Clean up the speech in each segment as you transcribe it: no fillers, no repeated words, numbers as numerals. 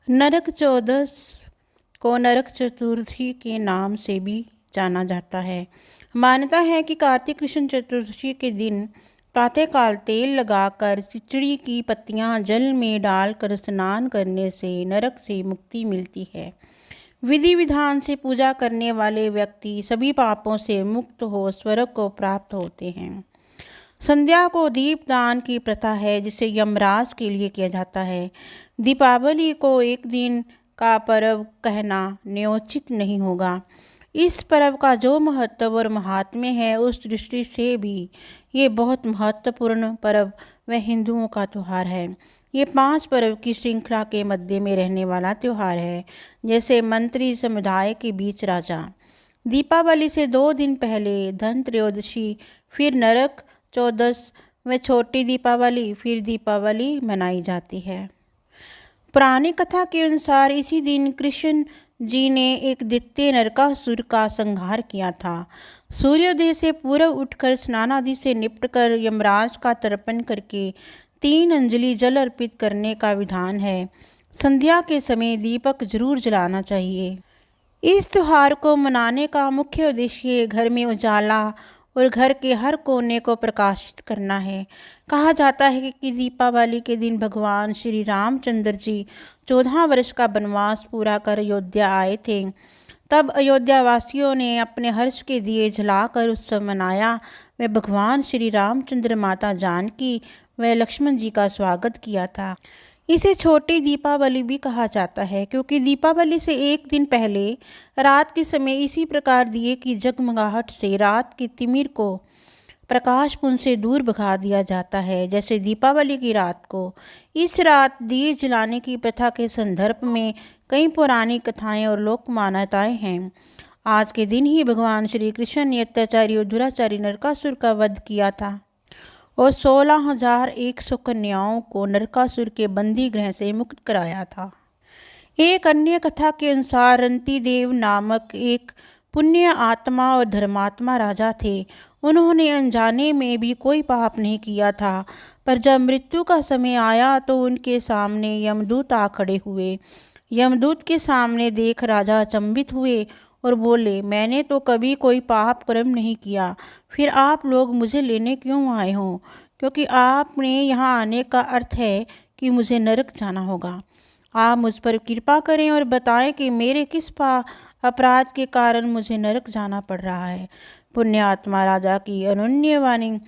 नरक चौदस को नरक चतुर्थी के नाम से भी जाना जाता है। मान्यता है कि कार्तिक कृष्ण चतुर्दशी के दिन प्रातःकाल तेल लगाकर चिचड़ी की पत्तियां जल में डालकर स्नान करने से नरक से मुक्ति मिलती है। विधि विधान से पूजा करने वाले व्यक्ति सभी पापों से मुक्त हो स्वर्ग को प्राप्त होते हैं। संध्या को दीपदान की प्रथा है जिसे यमराज के लिए किया जाता है। दीपावली को एक दिन का पर्व कहना न्योचित नहीं होगा। इस पर्व का जो महत्व और महात्म्य है उस दृष्टि से भी ये बहुत महत्वपूर्ण पर्व व हिंदुओं का त्यौहार है। ये 5 पर्व की श्रृंखला के मध्य में रहने वाला त्यौहार है। जैसे मंत्री समुदाय के बीच राजा। दीपावली से 2 दिन पहले धन त्रयोदशी, फिर नरक चौदस व छोटी दीपावली, फिर दीपावली मनाई जाती है। पुरानी कथा के अनुसार इसी दिन कृष्ण जी ने एक दैत्य नरकासुर का संहार किया था। सूर्योदय से पूर्व उठकर स्नान आदि से निपटकर यमराज का तर्पण करके 3 अंजलि जल अर्पित करने का विधान है। संध्या के समय दीपक जरूर जलाना चाहिए। इस त्यौहार को मनाने का मुख्य उद्देश्य घर में उजाला और घर के हर कोने को प्रकाशित करना है। कहा जाता है कि दीपावली के दिन भगवान श्री रामचंद्र जी 14 वर्ष का वनवास पूरा कर अयोध्या आए थे। तब अयोध्या वासियों ने अपने हर्ष के दिए जलाकर उत्सव मनाया व भगवान श्री रामचंद्र, माता जानकी व लक्ष्मण जी का स्वागत किया था। इसे छोटी दीपावली भी कहा जाता है क्योंकि दीपावली से एक दिन पहले रात के समय इसी प्रकार दिए की जगमगाहट से रात की तिमिर को प्रकाश पुंज से दूर भगा दिया जाता है। जैसे दीपावली की रात को इस रात दिए जलाने की प्रथा के संदर्भ में कई पौराणिक कथाएं और लोक मान्यताएं हैं। आज के दिन ही भगवान श्री कृष्ण ने अत्याचारी और दुराचारी नरकासुर का वध किया था और 16,100 कन्याओं को नरकासुर के बंदी गृह से मुक्त कराया था। एक अन्य कथा के अनुसार रंतिदेव नामक एक पुण्य आत्मा और धर्मात्मा राजा थे। उन्होंने अनजाने में भी कोई पाप नहीं किया था, पर जब मृत्यु का समय आया तो उनके सामने यमदूत आ खड़े हुए। यमदूत के सामने देख राजा अचंभित हुए और बोले, मैंने तो कभी कोई पाप कर्म नहीं किया, फिर आप लोग मुझे लेने क्यों आए हो? क्योंकि आपने यहाँ आने का अर्थ है कि मुझे नरक जाना होगा। आप मुझ पर कृपा करें और बताएं कि मेरे किस अपराध के कारण मुझे नरक जाना पड़ रहा है। पुण्यात्मा राजा की अनन्य वाणी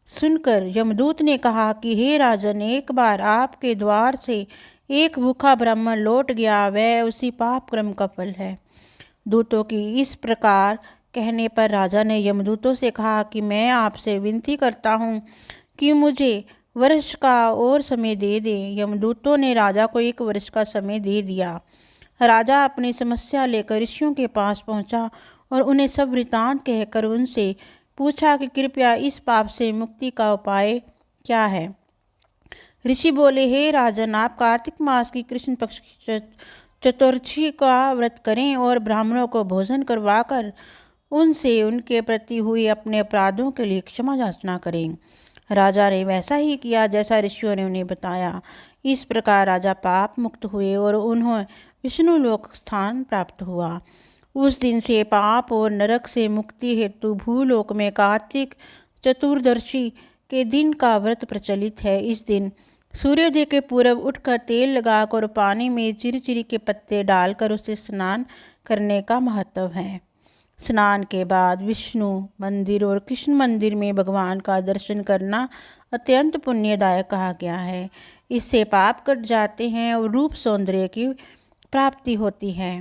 सुनकर यमदूत ने कहा कि हे राजन, एक बार आपके द्वार से एक भूखा ब्राह्मण लौट गया, वह उसी पाप कर्म का फल है। दूतों की इस प्रकार कहने पर राजा ने यमदूतों से कहा कि मैं आपसे विनती करता हूँ कि मुझे वर्ष का और समय दे दें। यमदूतों ने राजा को 1 वर्ष का समय दे दिया। राजा अपनी समस्या लेकर ऋषियों के पास पहुंचा और उन्हें सब वृतांत कहकर उनसे पूछा कि कृपया इस पाप से मुक्ति का उपाय क्या है। ऋषि बोले, हे राजन, आप कार्तिक मास की कृष्ण पक्ष की चतुर्थी का व्रत करें और ब्राह्मणों को भोजन करवाकर उनसे उनके प्रति हुए अपने अपराधों के लिए क्षमा याचना करें। राजा ने वैसा ही किया जैसा ऋषियों ने उन्हें बताया। इस प्रकार राजा पाप मुक्त हुए और उन्हें विष्णु लोक स्थान प्राप्त हुआ। उस दिन से पाप और नरक से मुक्ति हेतु भूलोक में कार्तिक चतुर्दशी के दिन का व्रत प्रचलित है। इस दिन सूर्योदय के पूर्व उठकर तेल लगाकर पानी में चिरचिरी के पत्ते डालकर उसे स्नान करने का महत्व है। स्नान के बाद विष्णु मंदिर और कृष्ण मंदिर में भगवान का दर्शन करना अत्यंत पुण्यदायक कहा गया है। इससे पाप कट जाते हैं और रूप सौंदर्य की प्राप्ति होती है।